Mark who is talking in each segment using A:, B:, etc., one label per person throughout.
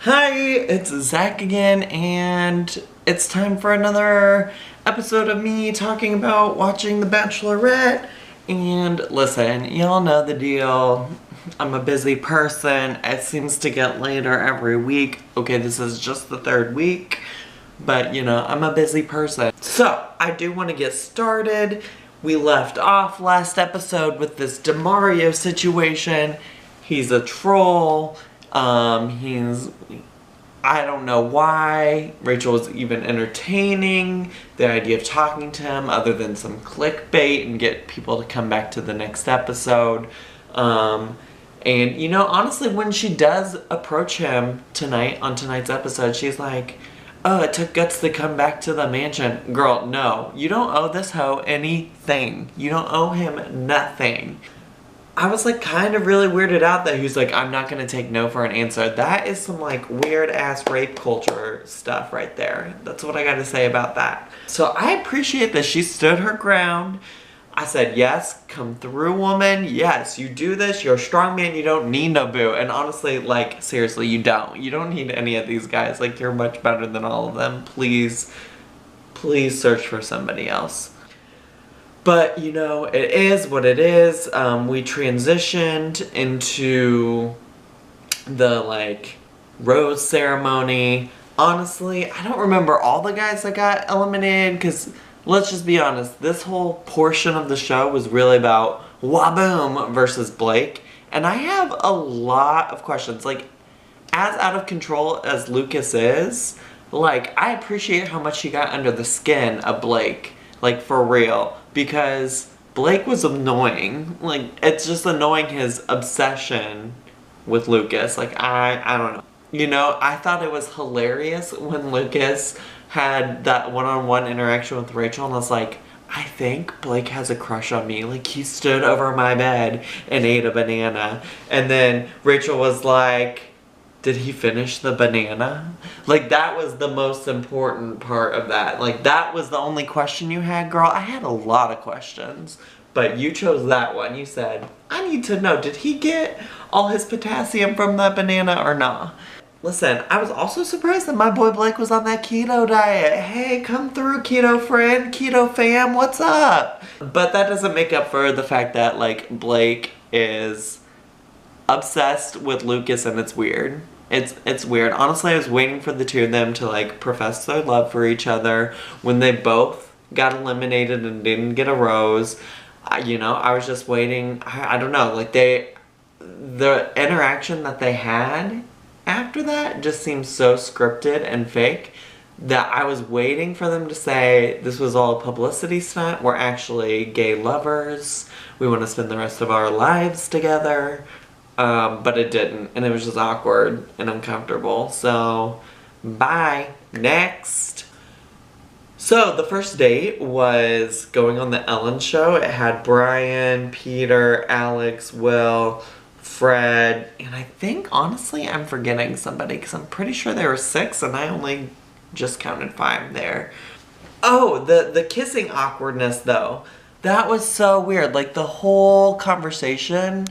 A: Hi, it's Zach again, and it's time for another episode of me talking about watching The Bachelorette. And listen, y'all know the deal. I'm a busy person. It seems to get later every week. Okay, this is just the third week, but you know, I'm a busy person. So, I do want to get started. We left off last episode with this Demario situation. He's a troll. I don't know why Rachel was even entertaining the idea of talking to him other than some clickbait and get people to come back to the next episode. And you know, honestly, when she does approach him tonight on tonight's episode, she's like, oh, it took guts to come back to the mansion. Girl, no. You don't owe this hoe anything. You don't owe him nothing. I was like kind of really weirded out that he was like, I'm not gonna take no for an answer. That is some like weird ass rape culture stuff right there. That's what I gotta say about that. So I appreciate that she stood her ground. I said, yes, come through, woman. Yes, you do this. You're a strong man. You don't need no boo. And honestly, like, seriously, you don't. You don't need any of these guys. Like, you're much better than all of them. Please, please search for somebody else. But, you know, it is what it is. We transitioned into the, like, rose ceremony. Honestly, I don't remember all the guys that got eliminated because, let's just be honest, this whole portion of the show was really about Waboom versus Blake. And I have a lot of questions. Like, as out of control as Lucas is, like, I appreciate how much he got under the skin of Blake. Like, for real. Because Blake was annoying. Like, it's just annoying his obsession with Lucas. Like, I don't know. You know, I thought it was hilarious when Lucas had that one-on-one interaction with Rachel, and I was like, I think Blake has a crush on me. Like, he stood over my bed and ate a banana. And then Rachel was like, did he finish the banana? Like, that was the most important part of that. Like, that was the only question you had, girl. I had a lot of questions, but you chose that one. You said, I need to know, did he get all his potassium from that banana or not? Listen, I was also surprised that my boy Blake was on that keto diet. Hey, come through, keto friend, keto fam, what's up? But that doesn't make up for the fact that, like, Blake is obsessed with Lucas, and it's weird. It's weird. Honestly, I was waiting for the two of them to, like, profess their love for each other. When they both got eliminated and didn't get a rose, you know, I was just waiting. I don't know, like, the interaction that they had after that just seemed so scripted and fake that I was waiting for them to say this was all a publicity stunt. We're actually gay lovers. We want to spend the rest of our lives together. But it didn't, and it was just awkward and uncomfortable. So, bye. Next. So, the first date was going on the Ellen show. It had Brian, Peter, Alex, Will, Fred, and I think, honestly, I'm forgetting somebody because I'm pretty sure there were 6, and I only just counted 5 there. Oh, the kissing awkwardness, though. That was so weird. Like, the whole conversation,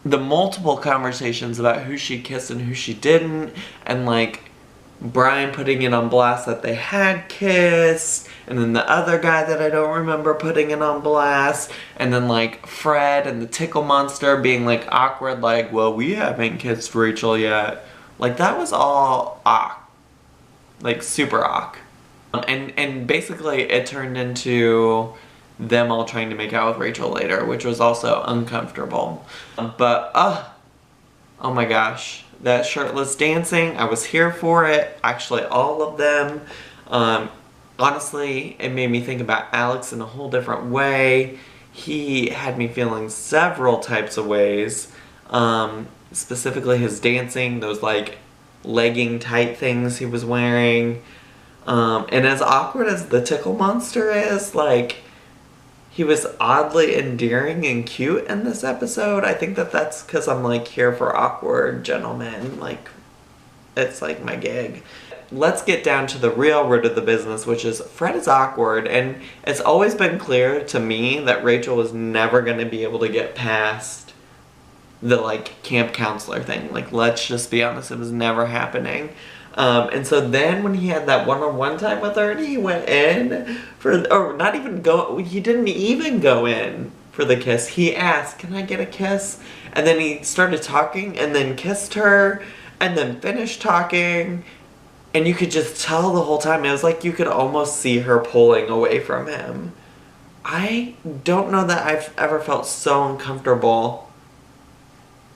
A: the multiple conversations about who she kissed and who she didn't, and like Brian putting it on blast that they had kissed, and then the other guy that I don't remember putting it on blast, and then like Fred and the tickle monster being like awkward, like, well, we haven't kissed Rachel yet. Like, that was all awk. Like, super awk. And basically it turned into them all trying to make out with Rachel later, which was also uncomfortable. But, oh my gosh. That shirtless dancing, I was here for it. Actually, all of them. Honestly, it made me think about Alex in a whole different way. He had me feeling several types of ways. Specifically his dancing, those like legging tight things he was wearing. And as awkward as the tickle monster is, like, he was oddly endearing and cute in this episode. I think that that's because I'm, like, here for awkward gentlemen. Like, it's, like, my gig. Let's get down to the real root of the business, which is Fred is awkward. And it's always been clear to me that Rachel was never going to be able to get past the like camp counselor thing. Like, let's just be honest, it was never happening. And so then when he had that one-on-one time with her and he went in or not even he didn't even go in for the kiss. He asked, can I get a kiss? And then he started talking and then kissed her and then finished talking. And you could just tell the whole time, it was like you could almost see her pulling away from him. I don't know that I've ever felt so uncomfortable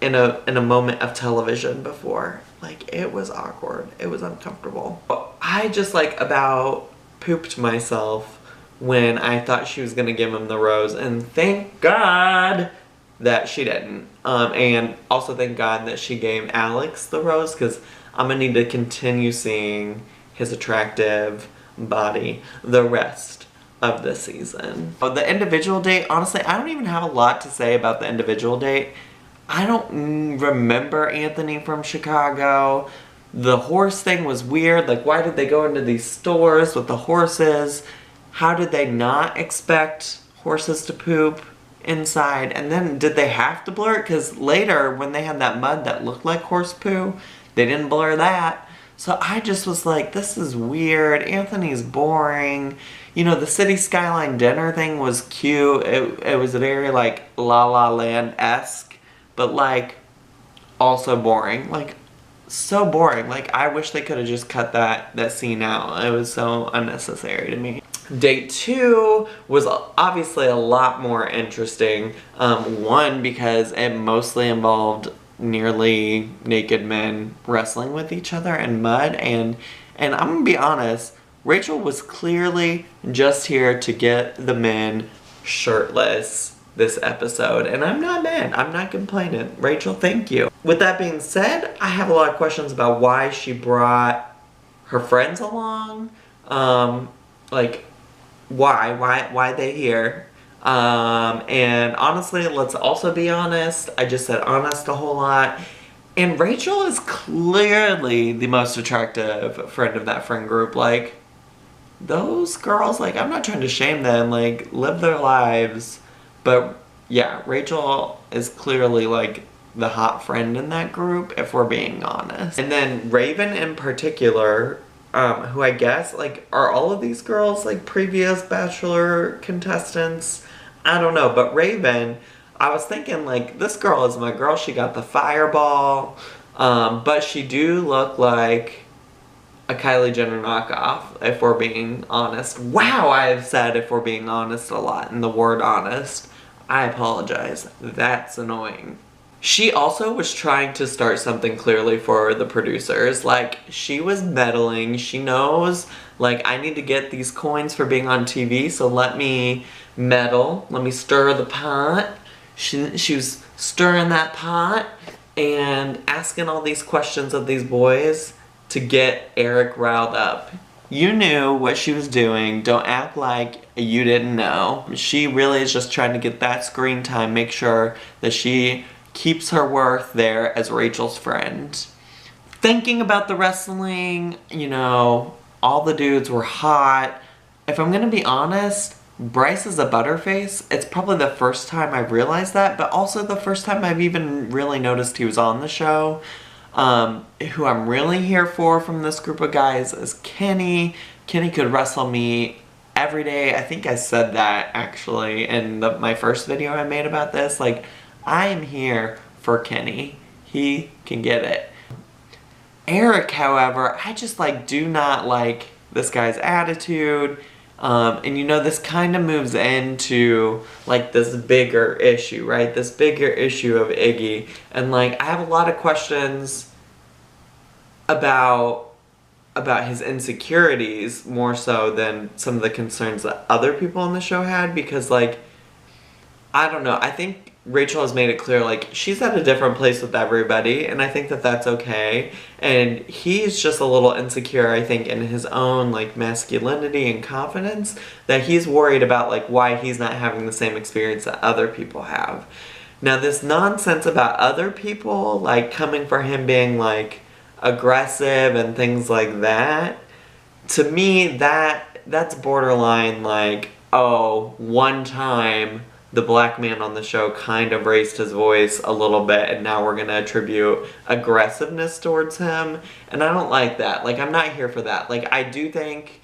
A: in a moment of television before. Like, it was awkward. It was uncomfortable. I just like about pooped myself when I thought she was gonna give him the rose, and thank God that she didn't. And also thank God that she gave Alex the rose, because I'm gonna need to continue seeing his attractive body the rest of this season. The individual date, honestly, I don't even have a lot to say about the individual date. I don't remember Anthony from Chicago. The horse thing was weird. Like, why did they go into these stores with the horses? How did they not expect horses to poop inside? And then did they have to blur it? Because later, when they had that mud that looked like horse poo, they didn't blur that. So I just was like, this is weird. Anthony's boring. You know, the city skyline dinner thing was cute. It was very like La La Land-esque. But like, also boring. Like, so boring. Like, I wish they could have just cut that scene out. It was so unnecessary to me. Date 2 was obviously a lot more interesting. One, because it mostly involved nearly naked men wrestling with each other in mud. And I'm gonna be honest, Rachel was clearly just here to get the men shirtless this episode, and I'm not mad. I'm not complaining. Rachel, thank you. With that being said, I have a lot of questions about why she brought her friends along. Like, why they here? And honestly, let's also be honest. I just said honest a whole lot. And Rachel is clearly the most attractive friend of that friend group. Like, those girls, like, I'm not trying to shame them, like, live their lives. But yeah, Rachel is clearly like the hot friend in that group, if we're being honest. And then Raven in particular, who I guess, like, are all of these girls like previous Bachelor contestants? I don't know, but Raven, I was thinking like, this girl is my girl. She got the fireball, but she do look like a Kylie Jenner knockoff, if we're being honest. Wow, I have said if we're being honest a lot in the word honest. I apologize. That's annoying. She also was trying to start something clearly for the producers. Like, she was meddling. She knows, like, I need to get these coins for being on TV, so let me meddle. Let me stir the pot. She was stirring that pot and asking all these questions of these boys to get Eric riled up. You knew what she was doing. Don't act like you didn't know. She really is just trying to get that screen time, make sure that she keeps her worth there as Rachel's friend. Thinking about the wrestling, you know, all the dudes were hot. If I'm gonna be honest, Bryce is a butterface. It's probably the first time I've realized that, but also the first time I've even really noticed he was on the show. Who I'm really here for from this group of guys is Kenny. Kenny could wrestle me every day. I think I said that actually in my first video I made about this. Like, I am here for Kenny. He can get it. Eric, however, I just like do not like this guy's attitude. And you know, this kind of moves into like this bigger issue, right? This bigger issue of Iggy. And like, I have a lot of questions about his insecurities more so than some of the concerns that other people on the show had, because like, I don't know, I think Rachel has made it clear, like, she's at a different place with everybody, and I think that that's okay. And he's just a little insecure, I think, in his own, like, masculinity and confidence, that he's worried about, like, why he's not having the same experience that other people have. Now, this nonsense about other people, like, coming for him being, like, aggressive and things like that, to me, that's borderline, like, oh, one time the black man on the show kind of raised his voice a little bit, and now we're gonna attribute aggressiveness towards him, and I don't like that. Like, I'm not here for that. Like, I do think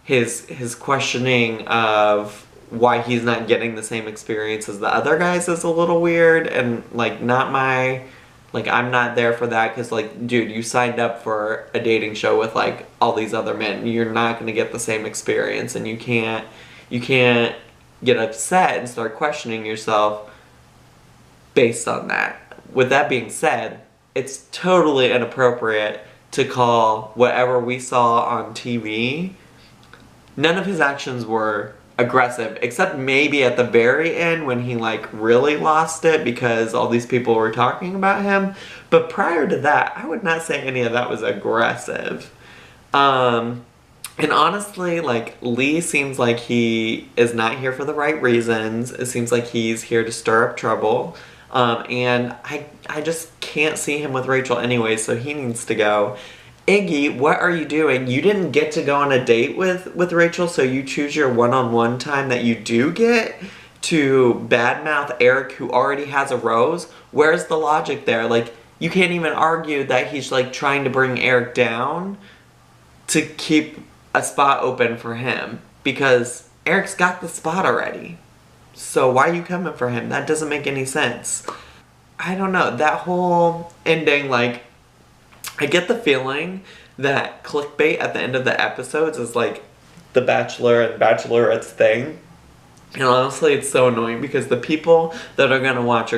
A: his questioning of why he's not getting the same experience as the other guys is a little weird, and like, not my, like, I'm not there for that, because like, dude, you signed up for a dating show with like all these other men. You're not gonna get the same experience, and you can't get upset and start questioning yourself based on that. With that being said, it's totally inappropriate to call whatever we saw on TV. None of his actions were aggressive, except maybe at the very end when he like really lost it because all these people were talking about him. But prior to that, I would not say any of that was aggressive. And honestly, like, Lee seems like he is not here for the right reasons. It seems like he's here to stir up trouble. And I just can't see him with Rachel anyway, so he needs to go. Iggy, what are you doing? You didn't get to go on a date with Rachel, so you choose your one-on-one time that you do get to badmouth Eric, who already has a rose? Where's the logic there? Like, you can't even argue that he's, like, trying to bring Eric down to keep a spot open for him, because Eric's got the spot already. So why are you coming for him? That doesn't make any sense. I don't know, that whole ending, like, I get the feeling that clickbait at the end of the episodes is like the Bachelor and Bachelorette's thing. And honestly, it's so annoying because the people that are gonna watch,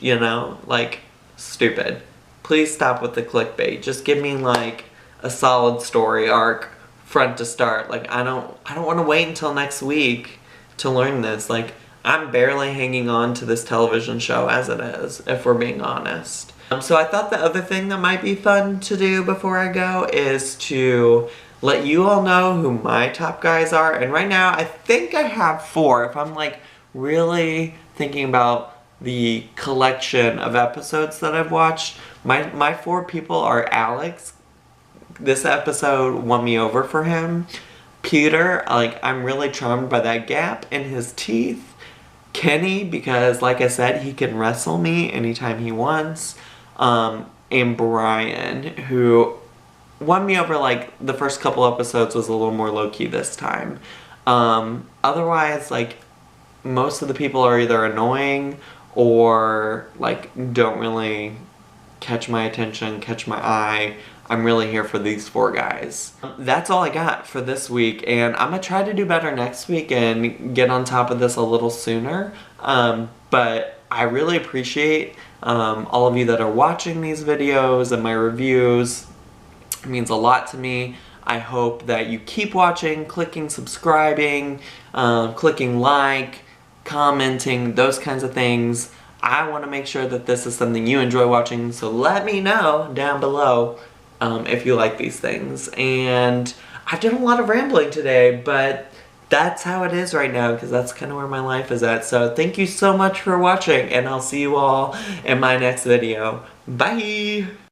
A: you know? Like, stupid. Please stop with the clickbait. Just give me like a solid story arc, front to start. Like, I don't want to wait until next week to learn this. Like, I'm barely hanging on to this television show as it is, if we're being honest. So I thought the other thing that might be fun to do before I go is to let you all know who my top guys are. And right now, I think I have 4. If I'm like really thinking about the collection of episodes that I've watched, my 4 people are Alex. This episode won me over for him. Peter, like, I'm really charmed by that gap in his teeth. Kenny, because like I said, he can wrestle me anytime he wants. And Brian, who won me over, like, the first couple episodes was a little more low-key this time. Otherwise, like, most of the people are either annoying or, like, don't really catch my attention, catch my eye. I'm really here for these 4 guys. That's all I got for this week, and I'm gonna try to do better next week and get on top of this a little sooner. But I really appreciate all of you that are watching these videos and my reviews. It means a lot to me. I hope that you keep watching, clicking subscribing, clicking like, commenting, those kinds of things. I want to make sure that this is something you enjoy watching, so let me know down below if you like these things. And I've done a lot of rambling today, but that's how it is right now, because that's kind of where my life is at. So thank you so much for watching, and I'll see you all in my next video. Bye!